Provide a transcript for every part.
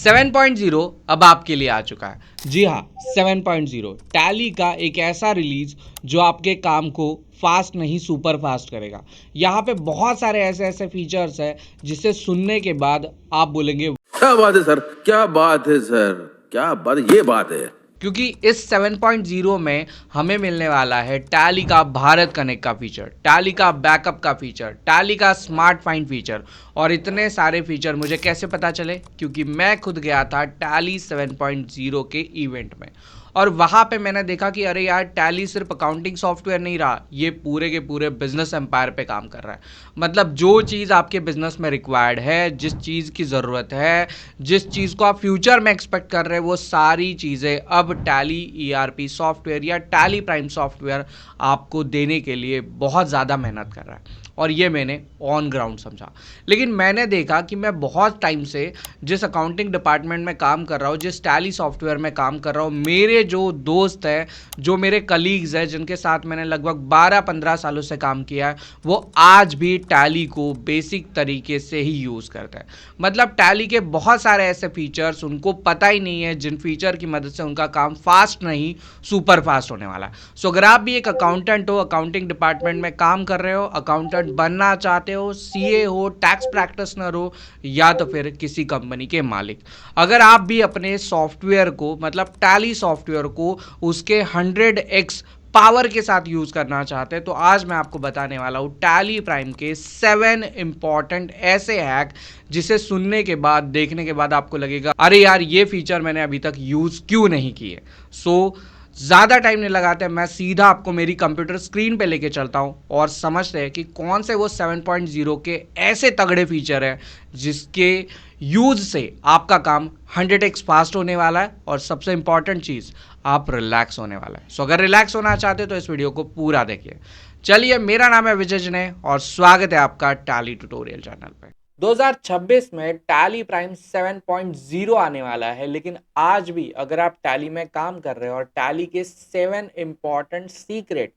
7.0 अब आपके लिए आ चुका है। जी हाँ, 7.0 टैली का एक ऐसा रिलीज जो आपके काम को फास्ट नहीं सुपर फास्ट करेगा। यहाँ पे बहुत सारे ऐसे ऐसे फीचर्स हैं जिसे सुनने के बाद आप बोलेंगे क्या बात है सर, क्या बात है सर, क्या बात, ये बात है। क्योंकि इस 7.0 में हमें मिलने वाला है टैली का भारत कनेक्ट का फीचर, टैली का बैकअप का फीचर, टैली का स्मार्ट फाइंड फीचर और इतने सारे फीचर मुझे कैसे पता चले? क्योंकि मैं खुद गया था टैली 7.0 के इवेंट में और वहाँ पे मैंने देखा कि अरे यार टैली सिर्फ अकाउंटिंग सॉफ्टवेयर नहीं रहा, ये पूरे के पूरे बिजनेस एम्पायर पे काम कर रहा है। मतलब जो चीज़ आपके बिजनेस में रिक्वायर्ड है, जिस चीज़ की ज़रूरत है, जिस चीज़ को आप फ्यूचर में एक्सपेक्ट कर रहे हैं, वो सारी चीज़ें अब टैली ईआरपी सॉफ्टवेयर या टैली प्राइम सॉफ्टवेयर आपको देने के लिए बहुत ज़्यादा मेहनत कर रहा है और ये मैंने ऑन ग्राउंड समझा। लेकिन मैंने देखा कि मैं बहुत टाइम से जिस अकाउंटिंग डिपार्टमेंट में काम कर रहा हूँ, जिस टैली सॉफ्टवेयर में काम कर रहा हूँ, मेरे जो दोस्त हैं, जो मेरे कलीग्स हैं, जिनके साथ मैंने लगभग 12-15 सालों से काम किया है, वो आज भी टैली को बेसिक तरीके से ही यूज़ करते हैं। मतलब टैली के बहुत सारे ऐसे फीचर्स उनको पता ही नहीं है जिन फीचर की मदद से उनका काम फास्ट नहीं सुपर फास्ट होने वाला है। सो अगर आप भी एक अकाउंटेंट हो, अकाउंटिंग डिपार्टमेंट में काम कर रहे हो, अकाउंटेंट बनना चाहते हो, सीए हो, टैक्स प्रैक्टिशनर हो या तो फिर किसी कंपनी के मालिक, अगर आप भी अपने सॉफ्टवेयर को मतलब टैली सॉफ्टवेयर को उसके 100x पावर के साथ यूज करना चाहते हैं तो आज मैं आपको बताने वाला हूं टैली प्राइम के 7 इंपॉर्टेंट ऐसे हैक जिसे सुनने के बाद, देखने के बाद आपको लगेगा अरे यार ये फीचर मैंने अभी तक यूज क्यों नहीं किए। सो ज़्यादा टाइम नहीं लगाते, मैं सीधा आपको मेरी कंप्यूटर स्क्रीन पे लेके चलता हूँ और समझते हैं कि कौन से वो 7.0 के ऐसे तगड़े फीचर हैं जिसके यूज से आपका काम 100x फास्ट होने वाला है और सबसे इंपॉर्टेंट चीज़ आप रिलैक्स होने वाला है। सो अगर रिलैक्स होना चाहते हो तो इस वीडियो को पूरा देखिए। चलिए, मेरा नाम है विजय जने और स्वागत है आपका टैली ट्यूटोरियल चैनल पे। 2026 में टैली प्राइम 7.0 आने वाला है, लेकिन आज भी अगर आप टैली में काम कर रहे हो और टैली के 7 इंपॉर्टेंट सीक्रेट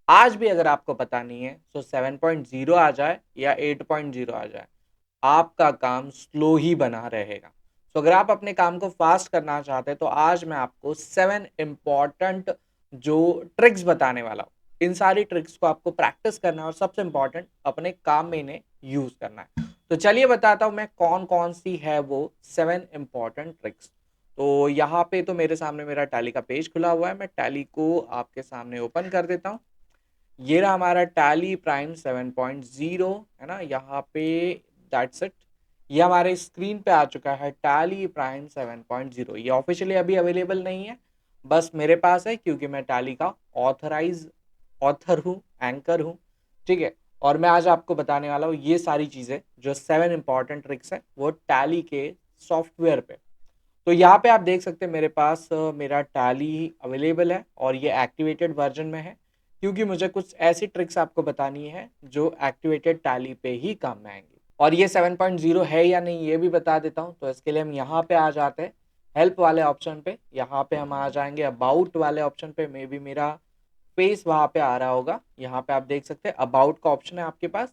आज भी अगर आपको पता नहीं है तो 7.0 आ जाए या 8.0 आ जाए, आपका काम स्लो ही बना रहेगा। तो अगर आप अपने काम को फास्ट करना चाहते हैं तो आज मैं आपको 7 इंपॉर्टेंट जो ट्रिक्स बताने वाला हूँ। इन सारी ट्रिक्स को आपको प्रैक्टिस करना है और सबसे इंपॉर्टेंट अपने काम में इन्हें यूज करना है। तो चलिए बताता हूँ मैं कौन कौन सी है वो 7 इंपॉर्टेंट ट्रिक्स। तो यहाँ पे तो मेरे सामने मेरा टैली का पेज खुला हुआ है, मैं टैली को आपके सामने ओपन कर देता हूँ। ये रहा हमारा टैली प्राइम 7.0, है ना, यहाँ पे दैट्स इट। ये हमारे स्क्रीन पे आ चुका है टैली प्राइम 7.0। ये ऑफिशियली अभी अवेलेबल नहीं है, बस मेरे पास है क्योंकि मैं टैली का ऑथर हूँ, एंकर हूँ, ठीक है। और मैं आज आपको बताने वाला हूँ ये सारी चीज़ें जो 7 इंपॉर्टेंट ट्रिक्स हैं वो टैली के सॉफ्टवेयर पे। तो यहाँ पे आप देख सकते हैं मेरे पास मेरा टैली अवेलेबल है और ये एक्टिवेटेड वर्जन में है क्योंकि मुझे कुछ ऐसी ट्रिक्स आपको बतानी है जो एक्टिवेटेड टैली पे ही काम में आएंगी। और ये 7.0 है या नहीं ये भी बता देता हूँ। तो इसके लिए हम यहाँ पे आ जाते हैं हेल्प वाले ऑप्शन पे। यहाँ पे हम आ जाएंगे अबाउट वाले ऑप्शन पे, मे बी मेरा फेस वहाँ पे आ रहा होगा। यहाँ पे आप देख सकते हैं अबाउट का ऑप्शन है आपके पास।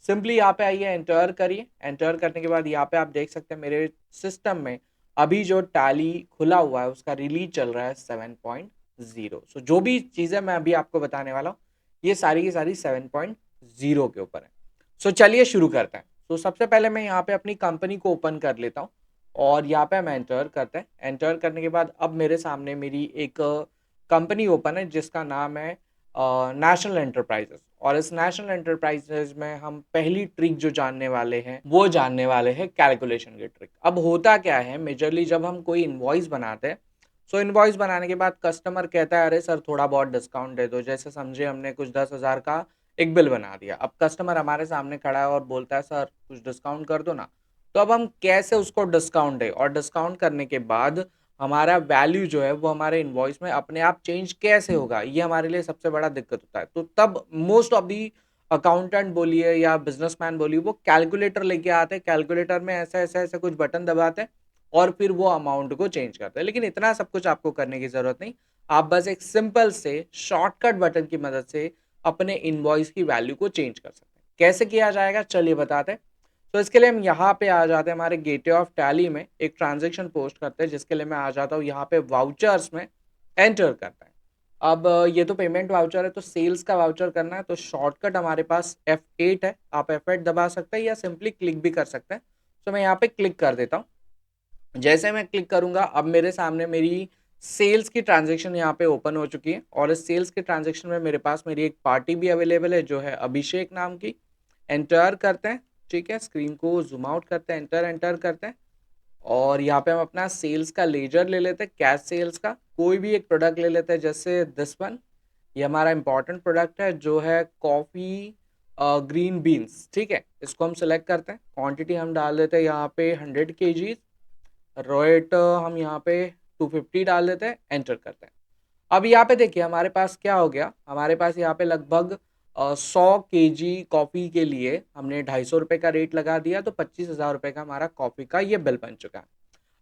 सिंपली यहाँ पे आइए, एंटर करिए। एंटर करने के बाद यहाँ पे आप देख सकते हैं मेरे सिस्टम में अभी जो टैली खुला हुआ है उसका रिलीज चल रहा है 7.0। सो जो भी चीज़ें मैं अभी आपको बताने वाला हूँ ये सारी की सारी 7.0 के ऊपर है। सो चलिए शुरू करते हैं। तो सबसे पहले मैं यहाँ पे अपनी कंपनी को ओपन कर लेता हूँ और यहाँ पे हम एंटर करते हैं। एंटर करने के बाद अब मेरे सामने मेरी एक कंपनी ओपन है जिसका नाम है नेशनल एंटरप्राइजेस। और इस नेशनल एंटरप्राइजेस में हम पहली ट्रिक जो जानने वाले हैं वो जानने वाले हैं कैलकुलेशन की ट्रिक। अब होता क्या है, मेजरली जब हम कोई इनवॉइस बनाते हैं, सो इनवॉइस बनाने के बाद कस्टमर कहता है अरे सर थोड़ा बहुत डिस्काउंट दे दो। जैसे समझे हमने कुछ 10,000 का एक बिल बना दिया, अब कस्टमर हमारे सामने खड़ा है और बोलता है सर कुछ डिस्काउंट कर दो ना। तो अब हम कैसे उसको डिस्काउंट दें और डिस्काउंट करने के बाद हमारा वैल्यू जो है वो हमारे इनवॉइस में अपने आप चेंज कैसे होगा, ये हमारे लिए सबसे बड़ा दिक्कत होता है। तो तब मोस्ट ऑफ दी अकाउंटेंट बोलिए या बिजनेसमैन बोलिए वो कैलकुलेटर लेके आते हैं। कैलकुलेटर में ऐसा ऐसा ऐसा कुछ बटन दबाते हैं और फिर वो अमाउंट को चेंज करते हैं। लेकिन इतना सब कुछ आपको करने की जरूरत नहीं, आप बस एक सिंपल से शॉर्टकट बटन की मदद से अपने इनवॉइस की वैल्यू को चेंज कर सकते हैं। कैसे किया जाएगा चलिए बताते हैं। तो इसके लिए हम यहाँ पे आ जाते हैं हमारे गेटवे ऑफ टैली में, एक ट्रांजेक्शन पोस्ट करते हैं जिसके लिए मैं आ जाता हूँ यहाँ पे वाउचर्स में, एंटर करता है। अब ये तो पेमेंट वाउचर है, तो सेल्स का वाउचर करना है तो शॉर्टकट हमारे पास F8 है, आप F8 दबा सकते हैं या सिंपली क्लिक भी कर सकते हैं। तो मैं यहाँ पे क्लिक कर देता हूँ। जैसे मैं क्लिक करूंगा अब मेरे सामने मेरी सेल्स की ट्रांजैक्शन यहाँ पे ओपन हो चुकी है, और इस सेल्स की ट्रांजैक्शन में मेरे पास मेरी एक पार्टी भी अवेलेबल है जो है अभिषेक नाम की। एंटर करते हैं, ठीक है, स्क्रीन को जूम आउट करते हैं, एंटर एंटर करते हैं, और यहाँ पे हम अपना सेल्स का लेजर ले लेते हैं, कैश सेल्स का कोई भी एक प्रोडक्ट ले लेते हैं, जैसे दिस वन, ये हमारा इंपॉर्टेंट प्रोडक्ट है जो है कॉफ़ी ग्रीन बीन्स, ठीक है, इसको हम सेलेक्ट करते हैं। क्वांटिटी हम डाल देते हैं यहाँ पे 100 kg, रेट हम यहाँ पे 250 डाल देते हैं, एंटर करते हैं। अब यहाँ पे देखिए हमारे पास क्या हो गया, हमारे पास यहाँ पे लगभग 100 kg कॉफ़ी के लिए हमने 250 रुपये का रेट लगा दिया, तो 25,000 रुपये का हमारा कॉफ़ी का ये बिल बन चुका है।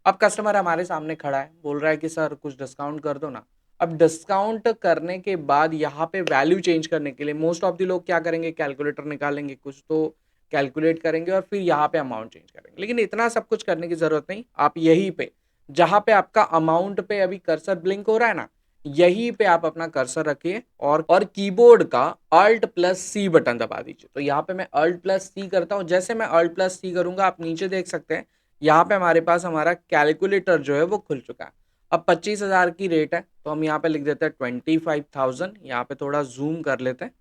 अब कस्टमर हमारे सामने खड़ा है, बोल रहा है कि सर कुछ डिस्काउंट कर दो ना। अब डिस्काउंट करने के बाद यहाँ पे वैल्यू चेंज करने के लिए मोस्ट ऑफ द लोग क्या करेंगे, कैलकुलेटर निकालेंगे, कुछ तो कैलकुलेट करेंगे और फिर यहाँ पे अमाउंट चेंज करेंगे। लेकिन इतना सब कुछ करने की जरूरत नहीं, आप यहीं पे जहाँ पे आपका अमाउंट पे अभी कर्सर ब्लिंक हो रहा है ना, यहीं पे आप अपना कर्सर रखिए और कीबोर्ड का Alt+C बटन दबा दीजिए। तो यहाँ पे मैं Alt+C करता हूँ। जैसे मैं Alt+C करूंगा आप नीचे देख सकते हैं यहाँ पे हमारे पास हमारा कैलकुलेटर जो है वो खुल चुका है। अब 25,000 की रेट है तो हम यहाँ पे लिख देते हैं 25,000, यहाँ पे थोड़ा जूम कर लेते हैं,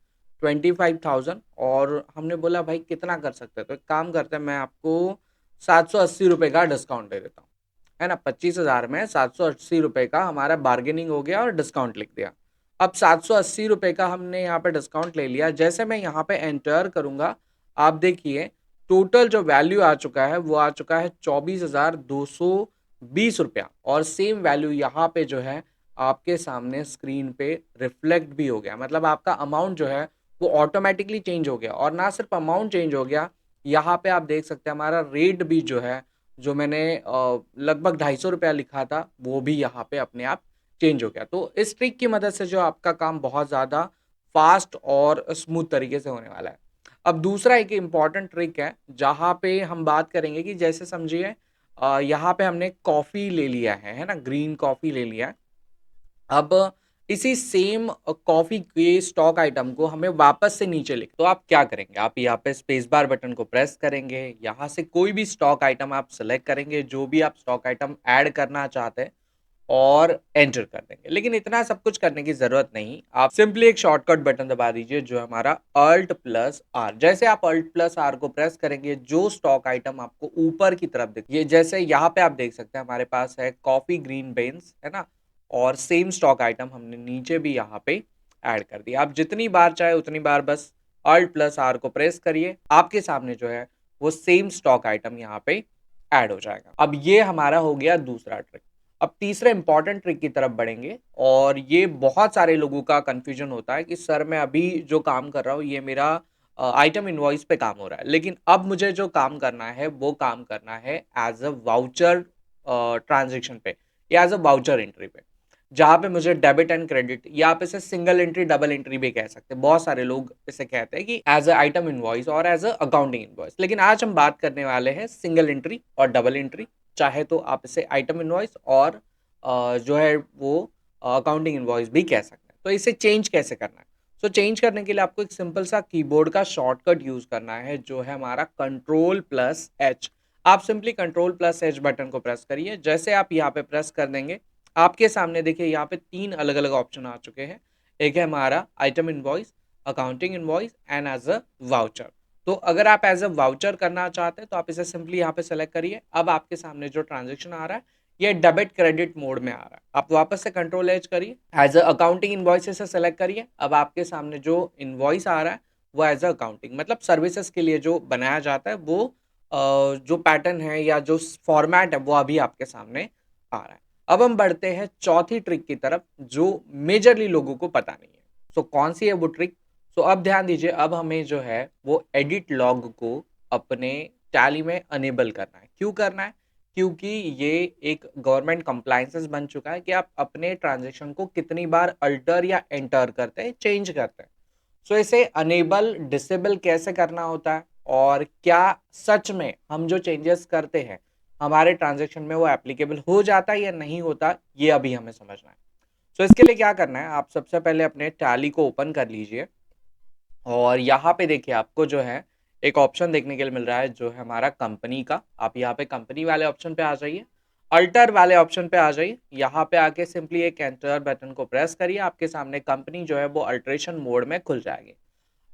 25,000, और हमने बोला भाई कितना कर सकते हैं, तो एक काम करते हैं, मैं आपको 780 रुपये का डिस्काउंट दे देता हूँ, है ना। 25,000 में 780 रुपये का हमारा बार्गेनिंग हो गया और डिस्काउंट लिख दिया। अब 780 रुपये का हमने यहाँ पे डिस्काउंट ले लिया। जैसे मैं यहाँ पे एंटर करूंगा आप देखिए टोटल जो वैल्यू आ चुका है वो आ चुका है 24,220 रुपया, और सेम वैल्यू यहाँ पे जो है आपके सामने स्क्रीन पे रिफ्लेक्ट भी हो गया। मतलब आपका अमाउंट जो है वो ऑटोमेटिकली चेंज हो गया, और ना सिर्फ अमाउंट चेंज हो गया, यहाँ पे आप देख सकते हैं हमारा रेट भी जो है, जो मैंने लगभग 250 रुपया लिखा था वो भी यहाँ पे अपने आप चेंज हो गया। तो इस ट्रिक की मदद से जो आपका काम बहुत ज़्यादा फास्ट और स्मूथ तरीके से होने वाला है। अब दूसरा एक इम्पॉर्टेंट ट्रिक है जहाँ पे हम बात करेंगे कि जैसे समझिए यहाँ पे हमने कॉफ़ी ले लिया है ना, ग्रीन कॉफ़ी ले लिया है। अब इसी सेम कॉफ़ी के स्टॉक आइटम को हमें वापस से नीचे लिख, तो आप क्या करेंगे, आप यहाँ पे स्पेस बार बटन को प्रेस करेंगे, यहाँ से कोई भी स्टॉक आइटम आप सेलेक्ट करेंगे, जो भी आप स्टॉक आइटम ऐड करना चाहते हैं, और एंटर कर देंगे। लेकिन इतना सब कुछ करने की जरूरत नहीं, आप सिंपली एक शॉर्टकट बटन दबा दीजिए जो हमारा Alt+R। जैसे आप Alt+R को प्रेस करेंगे जो स्टॉक आइटम आपको ऊपर की तरफ दिख, ये जैसे यहाँ पे आप देख सकते हैं हमारे पास है कॉफी ग्रीन बेन्स, है ना, और सेम स्टॉक आइटम हमने नीचे भी यहाँ पे ऐड कर दिया। आप जितनी बार चाहे उतनी बार बस Alt+R को प्रेस करिए, आपके सामने जो है वो सेम स्टॉक आइटम यहाँ पे ऐड हो जाएगा। अब ये हमारा हो गया दूसरा ट्रिक। अब तीसरे इंपॉर्टेंट ट्रिक की तरफ बढ़ेंगे, और ये बहुत सारे लोगों का कंफ्यूजन होता है कि सर मैं अभी जो काम कर रहा हूँ ये मेरा आइटम इनवॉइस पे काम हो रहा है, लेकिन अब मुझे जो काम करना है वो काम करना है एज अ वाउचर ट्रांजेक्शन पे, या एज अ वाउचर एंट्री पे, जहाँ पे मुझे डेबिट एंड क्रेडिट, या आप इसे सिंगल एंट्री डबल एंट्री भी कह सकते हैं, बहुत सारे लोग इसे कहते हैं कि एज अ आइटम इनवॉइस और एज अ अकाउंटिंग इनवॉइस। लेकिन आज हम बात करने वाले हैं सिंगल एंट्री और डबल एंट्री, चाहे तो आप इसे आइटम इनवॉइस और जो है वो अकाउंटिंग इनवॉइस भी कह सकते हैं। तो इसे चेंज कैसे करना है, सो चेंज करने के लिए आपको एक सिंपल सा कीबोर्ड का शॉर्टकट यूज करना है जो है हमारा Ctrl+H। आप सिंपली Ctrl+H बटन को प्रेस करिए। जैसे आप यहाँ पे प्रेस कर देंगे आपके सामने देखिए यहाँ पे 3 अलग अलग ऑप्शन आ चुके हैं। एक है हमारा item invoice, accounting invoice and as a voucher. तो अगर आप एज अ वाउचर करना चाहते हैं तो आप इसे सिंपली यहाँ पे सेलेक्ट करिए। अब आपके सामने जो ट्रांजेक्शन आ रहा है ये डेबिट क्रेडिट मोड में आ रहा है। आप वापस से Ctrl+H करिए, एज अ अकाउंटिंग इनवॉइस से सेलेक्ट करिए। अब आपके सामने जो इनवॉइस आ रहा है वो एज अ अकाउंटिंग, मतलब सर्विसेज के लिए जो बनाया जाता है वो जो पैटर्न है या जो फॉर्मेट है वो अभी आपके सामने आ रहा है। अब हम बढ़ते हैं चौथी ट्रिक की तरफ जो मेजरली लोगों को पता नहीं है। सो कौन सी है वो ट्रिक, सो अब ध्यान दीजिए, अब हमें जो है वो एडिट लॉग को अपने टैली में अनेबल करना है। क्यों करना है, क्योंकि ये एक गवर्नमेंट कंप्लायंसेस बन चुका है कि आप अपने ट्रांजेक्शन को कितनी बार अल्टर या एंटर करते हैं, चेंज करते हैं। सो इसे अनेबल डिसेबल कैसे करना होता है और क्या सच में हम जो चेंजेस करते हैं हमारे ट्रांजैक्शन में वो एप्लीकेबल हो जाता है या नहीं होता, ये अभी हमें समझना है। सो इसके लिए क्या करना है, आप सबसे पहले अपने टैली को ओपन कर लीजिए और यहाँ पे देखिए आपको जो है एक ऑप्शन देखने के लिए मिल रहा है जो है हमारा कंपनी का। आप यहाँ पे कंपनी वाले ऑप्शन पे आ जाइए, अल्टर वाले ऑप्शन पे आ जाइए। यहाँ पे आके सिंपली एक एंटर बटन को प्रेस करिए, आपके सामने कंपनी जो है वो अल्ट्रेशन मोड में खुल जाएगी।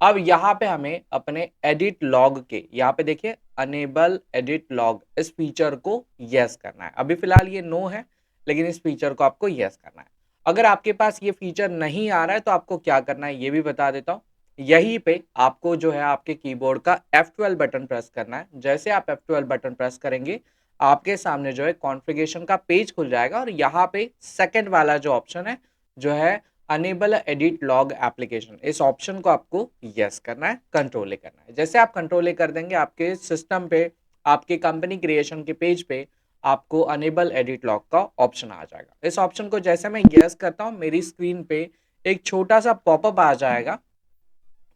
अब यहाँ पे हमें अपने एडिट लॉग के यहाँ पे देखिए अनेबल एडिट लॉग, इस फीचर को यस करना है। अभी फिलहाल ये नो है, लेकिन इस फीचर को आपको यस करना है। अगर आपके पास ये फीचर नहीं आ रहा है तो आपको क्या करना है ये भी बता देता हूँ। यहीं पे आपको जो है आपके कीबोर्ड का F12 बटन प्रेस करना है। जैसे आप F12 बटन प्रेस करेंगे आपके सामने जो है कॉन्फ़िगरेशन का पेज खुल जाएगा और यहाँ पे सेकंड वाला जो ऑप्शन है जो है अनेबल एडिट लॉग एप्लीकेशन, इस ऑप्शन को आपको यस करना है, कंट्रोल ए करना है। जैसे आप कंट्रोल ए कर देंगे आपके सिस्टम पे, आपके कंपनी क्रिएशन के पेज पे आपको अनेबल एडिट लॉग का ऑप्शन आ जाएगा। इस ऑप्शन को जैसे मैं यस करता हूँ मेरी स्क्रीन पे एक छोटा सा पॉपअप आ जाएगा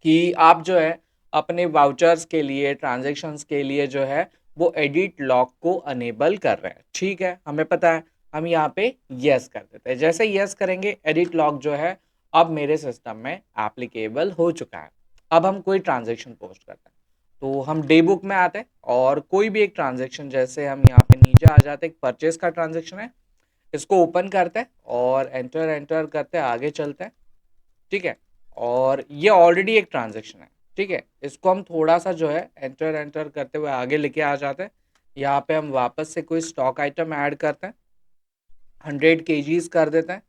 कि आप जो है अपने वाउचर्स के लिए, ट्रांजैक्शंस के लिए जो है वो एडिट लॉग को अनेबल कर रहे हैं। ठीक है, हमें पता है, हम यहाँ पे यस कर देते हैं। जैसे यस करेंगे एडिट लॉग जो है अब मेरे सिस्टम में एप्लीकेबल हो चुका है। अब हम कोई ट्रांजैक्शन पोस्ट करते हैं तो हम डे बुक में आते हैं और कोई भी एक ट्रांजैक्शन, जैसे हम यहाँ पे नीचे आ जाते हैं, एक परचेज का ट्रांजैक्शन है, इसको ओपन करते हैं और एंटर एंटर करते हैं, आगे चलते हैं। ठीक है, और ये ऑलरेडी एक ट्रांजैक्शन है। ठीक है, इसको हम थोड़ा सा जो है एंटर एंटर करते हुए आगे लेके आ जाते हैं। यहाँ पे हम वापस से कोई स्टॉक आइटम ऐड करते हैं, 100 kgs कर देते हैं,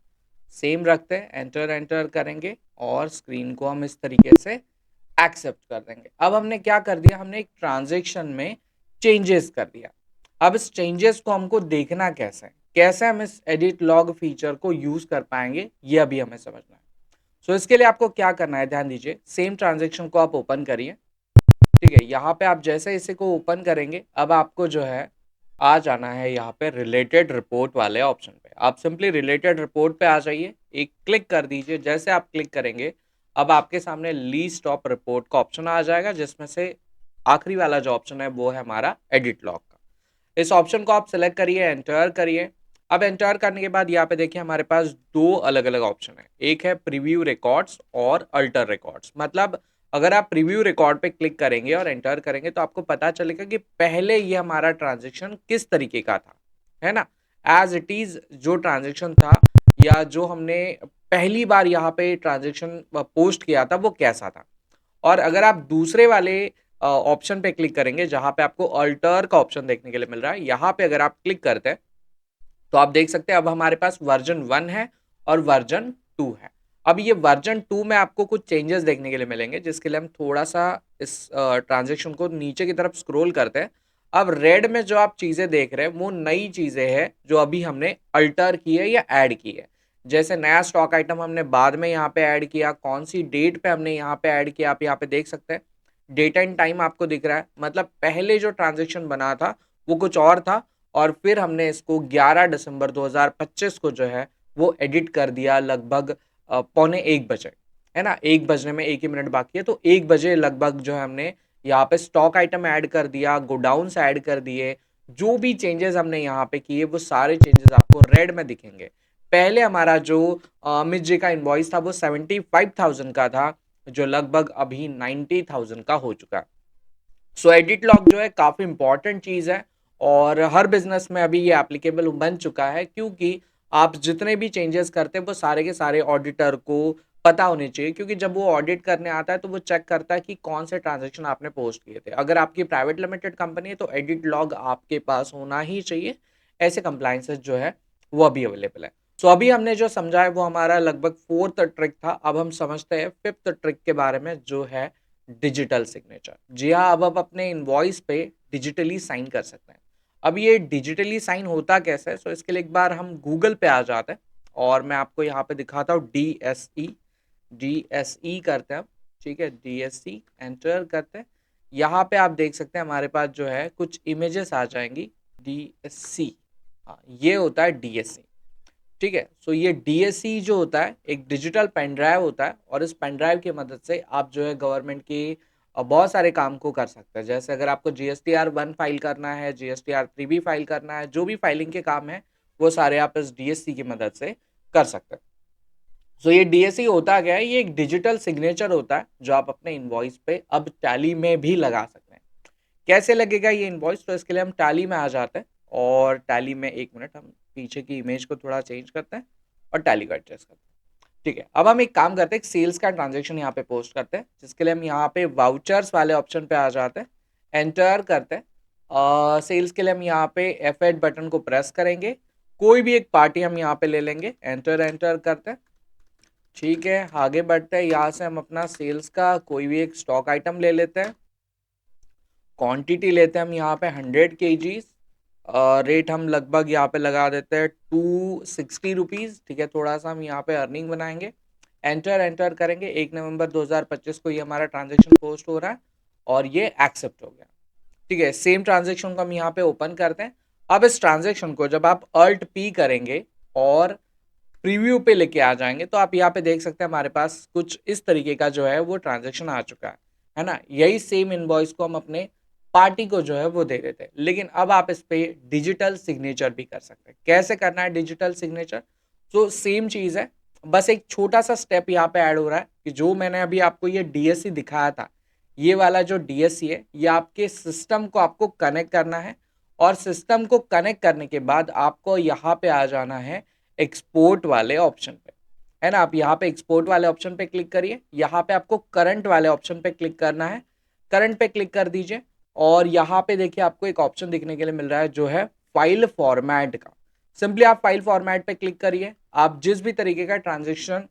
सेम रखते हैं, एंटर एंटर करेंगे और स्क्रीन को हम इस तरीके से एक्सेप्ट कर देंगे। अब हमने क्या कर दिया, हमने एक ट्रांजैक्शन में चेंजेस कर दिया। अब इस चेंजेस को हमको देखना कैसे है, कैसे हम इस एडिट लॉग फीचर को यूज कर पाएंगे, ये अभी हमें समझना है। सो इसके लिए आपको क्या करना है, ध्यान दीजिए, सेम ट्रांजैक्शन को आप ओपन करिए। ठीक है, यहाँ पे आप जैसे इसे को ओपन करेंगे अब आपको जो है आ जाना है यहाँ पे रिलेटेड रिपोर्ट वाले ऑप्शन पे। आप सिंपली रिलेटेड रिपोर्ट पे आ जाइए, एक क्लिक कर दीजिए। जैसे आप क्लिक करेंगे अब आपके सामने लीस्ट ऑफ रिपोर्ट का ऑप्शन आ जाएगा, जिसमें से आखिरी वाला जो ऑप्शन है वो है हमारा एडिट लॉग का। इस ऑप्शन को आप सिलेक्ट करिए, एंटर करिए। अब एंटर करने के बाद यहाँ पे देखिए हमारे पास दो अलग अलग ऑप्शन है, एक है प्रीव्यू रिकॉर्ड्स और अल्टर रिकॉर्ड्स। मतलब अगर आप प्रीव्यू रिकॉर्ड पे क्लिक करेंगे और एंटर करेंगे तो आपको पता चलेगा कि पहले ये हमारा ट्रांजेक्शन किस तरीके का था, है ना, एज इट इज जो ट्रांजेक्शन था या जो हमने पहली बार यहाँ पे ट्रांजेक्शन पोस्ट किया था वो कैसा था। और अगर आप दूसरे वाले ऑप्शन पे क्लिक करेंगे जहां पे आपको अल्टर का ऑप्शन देखने के लिए मिल रहा है, यहाँ पे अगर आप क्लिक करते हैं तो आप देख सकते हैं अब हमारे पास वर्जन 1 है और वर्जन 2 है। अब ये वर्जन 2 में आपको कुछ चेंजेस देखने के लिए मिलेंगे, जिसके लिए हम थोड़ा सा इस ट्रांजेक्शन को नीचे की तरफ स्क्रॉल करते हैं। अब रेड में जो आप चीज़ें देख रहे हैं वो नई चीज़ें हैं जो अभी हमने अल्टर की है या ऐड की है। जैसे नया स्टॉक आइटम हमने बाद में यहाँ पे ऐड किया, कौन सी डेट पे हमने यहाँ पे ऐड किया, आप यहाँ पे देख सकते हैं डेट एंड टाइम आपको दिख रहा है। मतलब पहले जो ट्रांजेक्शन बना था वो कुछ और था और फिर हमने इसको 11 दिसंबर 2025 को जो है वो एडिट कर दिया लगभग 12:45 बजे, है ना, 1 बजने में 1 ही मिनट बाकी है, तो 1 बजे लगभग जो है हमने यहाँ पे स्टॉक आइटम ऐड कर दिया, गोडाउन्स ऐड कर दिए। जो भी चेंजेस हमने यहाँ पे किए वो सारे चेंजेस आपको रेड में दिखेंगे। पहले हमारा जो अमित जी का इनवॉइस था वो 75,000 का था, जो लगभग अभी 90,000 का हो चुका है। सो एडिट लॉग जो है काफ़ी इंपॉर्टेंट चीज़ है और हर बिजनेस में अभी ये एप्लीकेबल बन चुका है, क्योंकि आप जितने भी चेंजेस करते हैं वो सारे के सारे ऑडिटर को पता होने चाहिए। क्योंकि जब वो ऑडिट करने आता है तो वो चेक करता है कि कौन से ट्रांजेक्शन आपने पोस्ट किए थे। अगर आपकी प्राइवेट लिमिटेड कंपनी है तो एडिट लॉग आपके पास होना ही चाहिए। ऐसे कंप्लाइंसेस जो है वो अभी अवेलेबल है। सो अभी हमने जो समझा है वो हमारा लगभग फोर्थ ट्रिक था। अब हम समझते हैं फिफ्थ ट्रिक के बारे में, जो है डिजिटल सिग्नेचर। जी हाँ, अब आप अपने इनवॉइस पे डिजिटली साइन कर सकते हैं। अब ये डिजिटली साइन होता कैसे है, सो इसके लिए एक बार हम गूगल पे आ जाते हैं और मैं आपको यहाँ पे दिखाता हूँ DSE करते हैं हम। ठीक है, DSE एंटर करते हैं। यहाँ पे आप देख सकते हैं हमारे पास जो है कुछ इमेजेस आ जाएंगी। DSC, हाँ ये होता है DSC। ठीक है, सो ये DSC जो होता है एक डिजिटल पेन ड्राइव होता है और इस पेन ड्राइव की मदद से आप जो है गवर्नमेंट की बहुत सारे काम को कर सकता है। जैसे अगर आपको GSTR 1 फाइल करना है, GSTR 3 भी फाइल करना है, जो भी फाइलिंग के काम है वो सारे आप इस DSC की मदद से कर सकते हैं। सो ये DSC होता क्या है, ये एक डिजिटल सिग्नेचर होता है जो आप अपने इनवॉइस पे अब टैली में भी लगा सकते हैं। कैसे लगेगा ये इनवॉइस, तो इसके लिए हम टैली में आ जाते हैं और टैली में, एक मिनट, हम पीछे की इमेज को थोड़ा चेंज करते हैं और टैली को एडजस्ट करते हैं। ठीक है, अब हम एक काम करते हैं, एक सेल्स का ट्रांजेक्शन यहाँ पे पोस्ट करते हैं, जिसके लिए हम यहाँ पे वाउचर्स वाले ऑप्शन पे आ जाते हैं, एंटर करते हैं। सेल्स के लिए हम यहाँ पे F8 बटन को प्रेस करेंगे, कोई भी एक पार्टी हम यहाँ पे ले लेंगे, एंटर एंटर करते हैं। ठीक है, आगे बढ़ते हैं, यहाँ से हम अपना सेल्स का कोई भी एक स्टॉक आइटम ले लेते हैं, क्वांटिटी लेते हैं हम यहाँ पे 100 kgs, रेट हम लगभग यहाँ पे लगा देते हैं 260 रुपीज़। ठीक है, थोड़ा सा हम यहाँ पे अर्निंग बनाएंगे, एंटर एंटर करेंगे। 1 नवंबर 2025 को ये हमारा ट्रांजेक्शन पोस्ट हो रहा है और ये एक्सेप्ट हो गया। ठीक है, सेम ट्रांजेक्शन को हम यहाँ पे ओपन करते हैं। अब इस ट्रांजेक्शन को जब आप Alt P करेंगे और प्रीव्यू पे लेके आ जाएंगे तो आप यहाँ पे देख सकते हैं हमारे पास कुछ इस तरीके का जो है वो ट्रांजेक्शन आ चुका है ना। यही सेम इनवॉइस को हम अपने पार्टी को जो है वो दे देते हैं, लेकिन अब आप इस पे डिजिटल सिग्नेचर भी कर सकते हैं। कैसे करना है डिजिटल सिग्नेचर, तो सेम चीज है, बस एक छोटा सा स्टेप यहाँ पे ऐड हो रहा है कि जो मैंने अभी आपको ये DSC दिखाया था, ये वाला जो DSC है ये आपके सिस्टम को आपको कनेक्ट करना है और सिस्टम को कनेक्ट करने के बाद आपको यहाँ पे आ जाना है एक्सपोर्ट वाले ऑप्शन पे, है ना। आप यहाँ पे एक्सपोर्ट वाले ऑप्शन पे क्लिक करिए, यहाँ पे आपको करंट वाले ऑप्शन पे क्लिक करना है, करंट पे क्लिक कर दीजिए और यहाँ पे देखिए आपको एक ऑप्शन दिखने के लिए मिल रहा है जो है फाइल फॉर्मेट का। सिंपली आप फाइल फॉर्मेट पे क्लिक करिए, आप जिस भी तरीके का ट्रांजेक्शन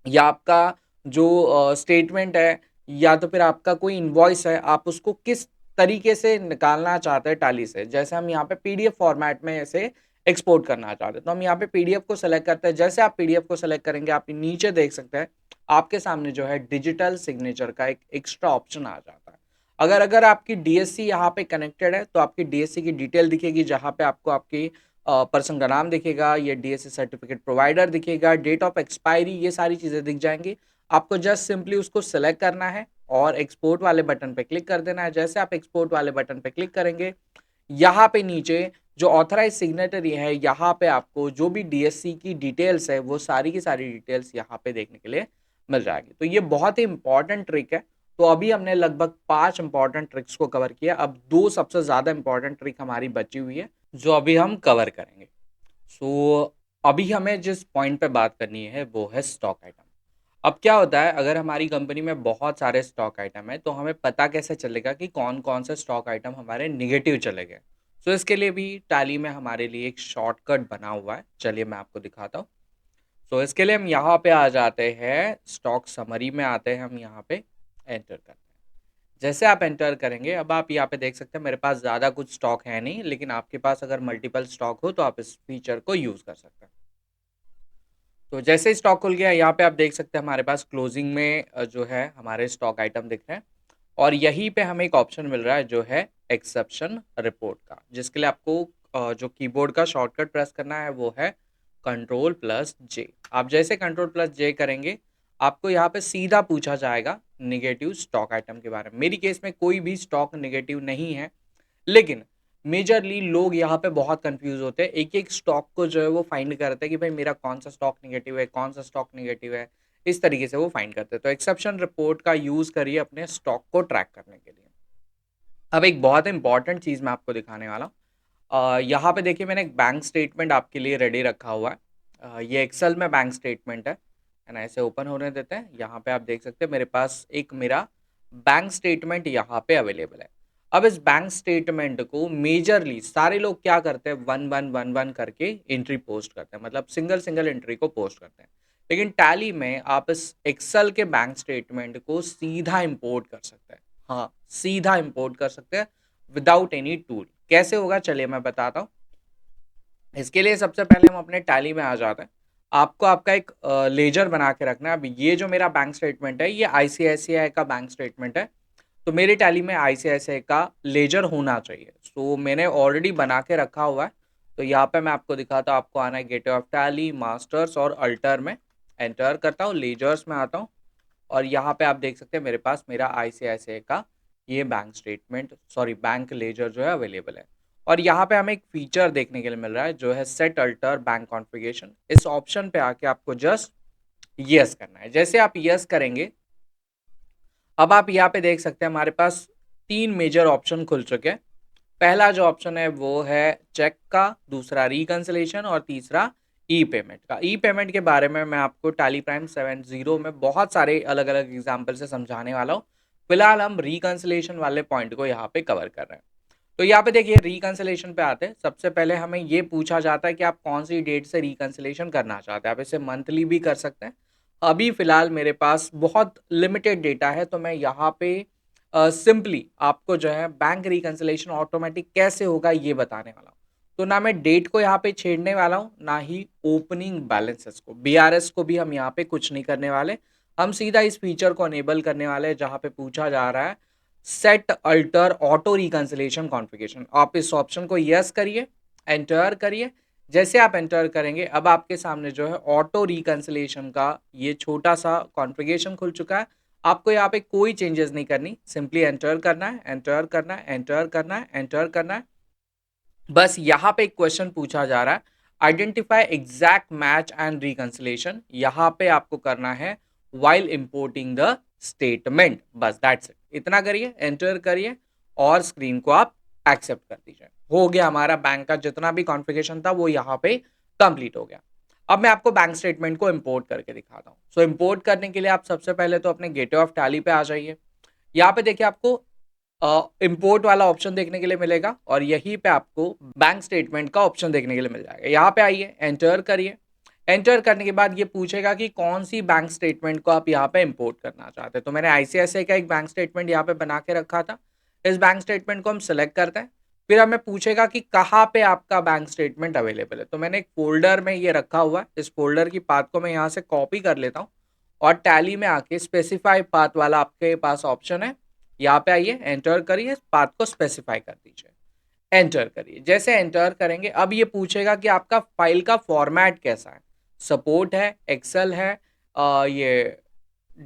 या आपका जो स्टेटमेंट है या तो फिर आपका कोई इनवॉइस है, आप उसको किस तरीके से निकालना चाहते हैं टैली से, जैसे हम यहाँ पे PDF फॉर्मेट में ऐसे एक्सपोर्ट करना चाहते हैं तो हम यहाँ पे PDF को सेलेक्ट करते हैं। जैसे आप PDF को सेलेक्ट करेंगे, आप नीचे देख सकते हैं आपके सामने जो है डिजिटल सिग्नेचर का एक एक्स्ट्रा ऑप्शन आ जाता है। अगर अगर आपकी DSC यहाँ पे कनेक्टेड है तो आपकी DSC की डिटेल दिखेगी, जहाँ पे आपको आपकी पर्सन का नाम दिखेगा, ये DSC सर्टिफिकेट प्रोवाइडर दिखेगा, डेट ऑफ एक्सपायरी, ये सारी चीज़ें दिख जाएंगी। आपको जस्ट सिंपली उसको सेलेक्ट करना है और एक्सपोर्ट वाले बटन पे क्लिक कर देना है। जैसे आप एक्सपोर्ट वाले बटन पे क्लिक करेंगे, यहाँ पे नीचे जो ऑथराइज सिग्नेटरी है, यहाँ पे आपको जो भी DSC की डिटेल्स है वो सारी की सारी डिटेल्स यहाँ पे देखने के लिए मिल जाएगी। तो ये बहुत ही इंपॉर्टेंट ट्रिक है। तो अभी हमने लगभग 5 इंपॉर्टेंट ट्रिक्स को कवर किया, अब 2 सबसे ज़्यादा इंपॉर्टेंट ट्रिक हमारी बची हुई है जो अभी हम कवर करेंगे। सो अभी हमें जिस पॉइंट पे बात करनी है वो है स्टॉक आइटम। अब क्या होता है, अगर हमारी कंपनी में बहुत सारे स्टॉक आइटम है तो हमें पता कैसे चलेगा कि कौन कौन से स्टॉक आइटम हमारे निगेटिव चले गए। सो इसके लिए भी टैली में हमारे लिए एक शॉर्टकट बना हुआ है, चलिए मैं आपको दिखाता हूँ। सो इसके लिए हम यहाँ पे आ जाते हैं, स्टॉक समरी में आते हैं, हम यहाँ पे एंटर करते हैं। जैसे आप एंटर करेंगे, अब आप यहाँ पे देख सकते हैं मेरे पास ज़्यादा कुछ स्टॉक है नहीं, लेकिन आपके पास अगर मल्टीपल स्टॉक हो तो आप इस फीचर को यूज़ कर सकते हैं। तो जैसे ही स्टॉक खुल गया, यहाँ पे आप देख सकते हैं हमारे पास क्लोजिंग में जो है हमारे स्टॉक आइटम दिख रहे हैं और यहीं पे हमें एक ऑप्शन मिल रहा है जो है एक्सेप्शन रिपोर्ट का, जिसके लिए आपको जो कीबोर्ड का शॉर्टकट प्रेस करना है वो है Ctrl+J। आप जैसे Ctrl+J करेंगे, आपको यहाँ पे सीधा पूछा जाएगा निगेटिव स्टॉक आइटम के बारे में। मेरी केस में कोई भी स्टॉक निगेटिव नहीं है, लेकिन मेजरली लोग यहाँ पे बहुत कंफ्यूज होते हैं, एक एक स्टॉक को जो है वो फाइंड करते हैं कि भाई मेरा कौन सा स्टॉक निगेटिव है, कौन सा स्टॉक निगेटिव है, इस तरीके से वो फाइंड करते हैं। तो एक्सेप्शन रिपोर्ट का यूज़ करिए अपने स्टॉक को ट्रैक करने के लिए। अब एक बहुत इंपॉर्टेंट चीज़ मैं आपको दिखाने वाला हूँ। यहाँ पे देखिए मैंने एक बैंक स्टेटमेंट आपके लिए रेडी रखा हुआ है। ये एक्सेल में बैंक स्टेटमेंट है ना, ऐसे ओपन होने देते हैं। यहाँ पे आप देख सकते हैं मेरे पास एक मेरा बैंक स्टेटमेंट यहाँ पे अवेलेबल है। अब इस बैंक स्टेटमेंट को मेजरली सारे लोग क्या करते हैं, 1111 करके एंट्री पोस्ट करते हैं, मतलब सिंगल सिंगल एंट्री को पोस्ट करते हैं। लेकिन टैली में आप इस एक्सेल के बैंक स्टेटमेंट को सीधा इंपोर्ट कर सकते हैं। हाँ, सीधा इंपोर्ट कर सकते हैं विदाउट एनी टूल। कैसे होगा चलिए मैं बताता हूँ। इसके लिए सबसे पहले हम अपने टैली में आ जाते हैं। आपको आपका एक लेजर बना के रखना है। अब ये जो मेरा बैंक स्टेटमेंट है ये ICICI का बैंक स्टेटमेंट है, तो मेरे टैली में ICICI का लेजर होना चाहिए। सो मैंने ऑलरेडी बना के रखा हुआ है। तो यहाँ पे मैं आपको दिखाता हूँ, आपको आना है गेटवे ऑफ टैली, मास्टर्स और अल्टर में एंटर करता हूँ, लेजर्स में आता हूँ। और यहाँ पे आप देख सकते हैं मेरे पास मेरा आईसीआईसीआई का ये bank statement, sorry bank ledger जो है अवेलेबल है। और यहाँ पे हमें एक फीचर देखने के लिए मिल रहा है जो है सेट अल्टर बैंक कॉन्फ़िगरेशन। इस ऑप्शन पे आके आपको जस्ट यस करना है। जैसे आप यस करेंगे, अब आप यहाँ पे देख सकते हैं हमारे पास 3 मेजर ऑप्शन खुल चुके हैं। पहला जो ऑप्शन है वो है चेक का, दूसरा रिकंसिलेशन और तीसरा ई पेमेंट का। ई पेमेंट के बारे में मैं आपको टैली प्राइम 7.0 में बहुत सारे अलग अलग एग्जाम्पल से समझाने वाला हूँ। फिलहाल हम रिकंसिलेशन वाले पॉइंट को यहाँ पे कवर कर रहे हैं। तो यहाँ पे देखिए रिकंसिलेशन पे आते हैं। सबसे पहले हमें ये पूछा जाता है कि आप कौन सी डेट से रिकंसिलेशन करना चाहते हैं। आप इसे मंथली भी कर सकते हैं। अभी फिलहाल मेरे पास बहुत लिमिटेड डेटा है, तो मैं यहाँ पे सिंपली आपको जो है बैंक रिकंसिलेशन ऑटोमेटिक कैसे होगा ये बताने वाला हूँ। तो ना मैं डेट को यहाँ पे छेड़ने वाला हूँ, ना ही ओपनिंग बैलेंसेस को, बीआरएस को भी हम यहाँ पे कुछ नहीं करने वाले। हम सीधा इस फीचर को अनेबल करने वाले हैं जहाँ पे पूछा जा रहा है set alter auto reconciliation configuration. आप इस ऑप्शन को यस करिए, एंटर करिए। जैसे आप एंटर करेंगे अब आपके सामने जो है ऑटो रिकंसिलेशन का ये छोटा सा कॉन्फ़िगरेशन खुल चुका है। आपको यहाँ पे कोई चेंजेस नहीं करनी, सिंपली एंटर करना है, एंटर करना है, एंटर करना है, एंटर करना है। बस यहाँ पे एक क्वेश्चन पूछा जा रहा है, identify exact match and reconciliation. यहाँ पे आपको करना है वाइल इंपोर्टिंग द स्टेटमेंट। बस दैट्स इट, इतना करिए, एंटर करिए और स्क्रीन को आप एक्सेप्ट कर दीजिए। हो गया, हमारा बैंक का जितना भी कॉन्फ़िगरेशन था वो यहाँ पे कंप्लीट हो गया। अब मैं आपको बैंक स्टेटमेंट को इंपोर्ट करके दिखाता हूँ। सो इंपोर्ट करने के लिए आप सबसे पहले तो अपने गेटवे ऑफ टैली पे आ जाइए। यहाँ पे देखिए आपको इंपोर्ट वाला ऑप्शन देखने के लिए मिलेगा और यहीं पे आपको बैंक स्टेटमेंट का ऑप्शन देखने के लिए मिल जाएगा। यहाँ पे आइए, एंटर करिए। एंटर करने के बाद ये पूछेगा कि कौन सी बैंक स्टेटमेंट को आप यहाँ पे इंपोर्ट करना चाहते हैं। तो मैंने आईसीआईसीआई का एक बैंक स्टेटमेंट यहाँ पे बना के रखा था। इस बैंक स्टेटमेंट को हम सिलेक्ट करते हैं। फिर हमें पूछेगा कि कहाँ पे आपका बैंक स्टेटमेंट अवेलेबल है। तो मैंने एक फोल्डर में ये रखा हुआ है। इस फोल्डर की पाथ को मैं यहाँ से कॉपी कर लेता हूँ और टैली में आके स्पेसिफाई पाथ वाला आपके पास ऑप्शन है, यहाँ पे आइए, एंटर करिए, पाथ को स्पेसिफाई कर दीजिए, एंटर करिए। जैसे एंटर करेंगे अब ये पूछेगा कि आपका फाइल का फॉर्मेट कैसा है। सपोर्ट है, एक्सेल है, ये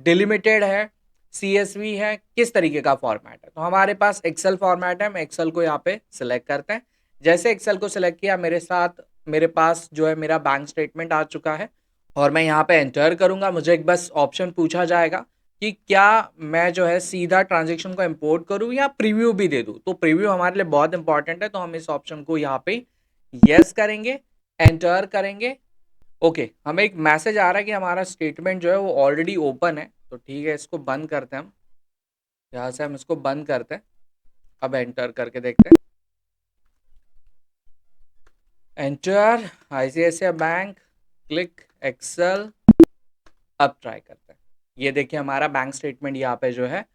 डिलिमिटेड है, सीएसवी है, किस तरीके का फॉर्मेट है। तो हमारे पास एक्सेल फॉर्मेट है। हम एक्सेल को यहाँ पे सिलेक्ट करते हैं। जैसे एक्सेल को सिलेक्ट किया, मेरे पास जो है मेरा बैंक स्टेटमेंट आ चुका है और मैं यहाँ पे एंटर करूंगा। मुझे एक बस ऑप्शन पूछा जाएगा कि क्या मैं जो है सीधा ट्रांजेक्शन को इंपोर्ट करूं या प्रीव्यू भी दे दूं। तो प्रीव्यू हमारे लिए बहुत इंपॉर्टेंट है, तो हम इस ऑप्शन को यहाँ पे यस करेंगे, एंटर करेंगे। ओके, हमें एक मैसेज आ रहा है कि हमारा स्टेटमेंट जो है वो ऑलरेडी ओपन है। तो ठीक है, इसको बंद करते हैं हम। यहाँ से हम इसको बंद करते हैं। अब एंटर करके देखते हैं, enter ICICI bank, click Excel. अब ट्राई करते हैं। ये देखिए हमारा बैंक स्टेटमेंट यहाँ पे जो है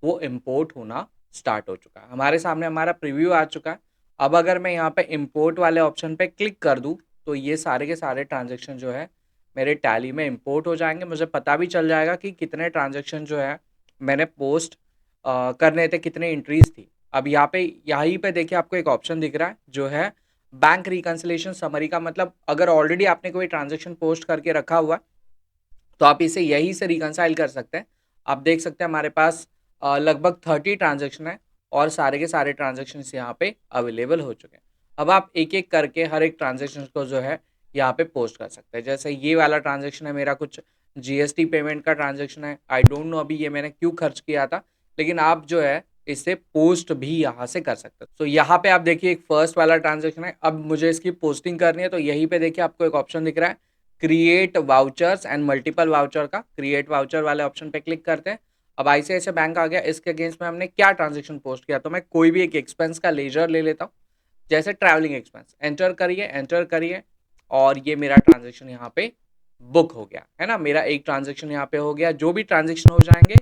वो इंपोर्ट होना स्टार्ट हो चुका है। हमारे सामने हमारा प्रीव्यू आ चुका है। अब अगर मैं यहाँ पे इंपोर्ट वाले ऑप्शन पे क्लिक कर दूँ तो ये सारे के सारे ट्रांजेक्शन जो है मेरे टैली में इंपोर्ट हो जाएंगे। मुझे पता भी चल जाएगा कि कितने ट्रांजेक्शन जो है मैंने पोस्ट करने थे, कितने एंट्रीज थी। अब यहाँ पे यहीं पे देखिए आपको एक ऑप्शन दिख रहा है जो है बैंक रिकंसिलेशन समरी का। मतलब अगर ऑलरेडी आपने कोई ट्रांजेक्शन पोस्ट करके रखा हुआ है तो आप इसे यहीं से रिकंसाइल कर सकते हैं। आप देख सकते हैं हमारे पास लगभग 30 ट्रांजेक्शन है और सारे के सारे ट्रांजेक्शन यहाँ पे अवेलेबल हो चुके हैं। अब आप एक एक करके हर एक ट्रांजेक्शन को जो है यहाँ पे पोस्ट कर सकते हैं। जैसे ये वाला ट्रांजेक्शन है मेरा, कुछ जीएसटी पेमेंट का ट्रांजेक्शन है। आई डोंट नो अभी ये मैंने क्यों खर्च किया था, लेकिन आप जो है इसे पोस्ट भी यहाँ से कर सकते हैं। तो यहाँ पे आप देखिए एक फर्स्ट वाला ट्रांजेक्शन है। अब मुझे इसकी पोस्टिंग करनी है तो यहीं पे देखिए आपको एक ऑप्शन दिख रहा है create vouchers and multiple voucher का। क्रिएट वाउचर वाले ऑप्शन पे क्लिक करते हैं। अब आईसीआईसीआई बैंक आ गया। इसके अगेंस्ट में हमने क्या ट्रांजेक्शन पोस्ट किया, तो मैं कोई भी एक एक्सपेंस का लेजर ले लेता हूँ, जैसे ट्रैवलिंग एक्सपेंस। एंटर करिए, एंटर करिए और ये मेरा ट्रांजेक्शन यहाँ पे बुक हो गया है ना। मेरा एक ट्रांजेक्शन यहाँ पे हो गया। जो भी ट्रांजेक्शन हो जाएंगे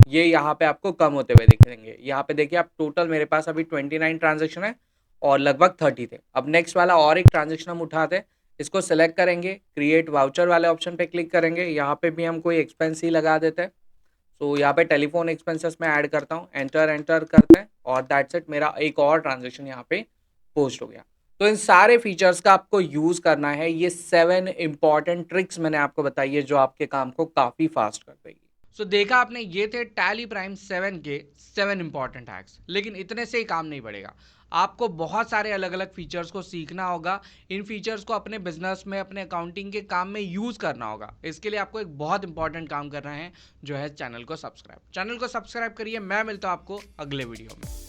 ये यहाँ पे आपको कम होते हुए दिखेंगे। यहाँ पे देखिए आप टोटल मेरे पास अभी 29 ट्रांजेक्शन है और लगभग 30 थे। अब नेक्स्ट वाला और एक ट्रांजेक्शन हम उठाते हैं। इसको सेलेक्ट करेंगे, क्रिएट वाउचर वाले ऑप्शन पे क्लिक करेंगे। यहाँ पे भी हम कोई एक्सपेंस ही लगा देते हैं। तो यहाँ पे टेलीफोन एक्सपेंसेस में ऐड करता हूँ, एंटर एंटर करते हैं और दैट्स इट, मेरा एक और ट्रांजेक्शन यहाँ पे पोस्ट हो गया। तो इन सारे फीचर्स का आपको यूज़ करना है। ये 7 इंपॉर्टेंट ट्रिक्स मैंने आपको बताई है जो आपके काम को काफ़ी फास्ट कर देगी। सो देखा आपने, ये थे टैली प्राइम 7 के 7 इंपॉर्टेंट हैक्स। लेकिन इतने से ही काम नहीं बढ़ेगा, आपको बहुत सारे अलग अलग फीचर्स को सीखना होगा। इन फीचर्स को अपने बिजनेस में, अपने अकाउंटिंग के काम में यूज करना होगा। इसके लिए आपको एक बहुत इंपॉर्टेंट काम करना है, जो है चैनल को सब्सक्राइब। चैनल को सब्सक्राइब करिए। मैं मिलता हूं आपको अगले वीडियो में।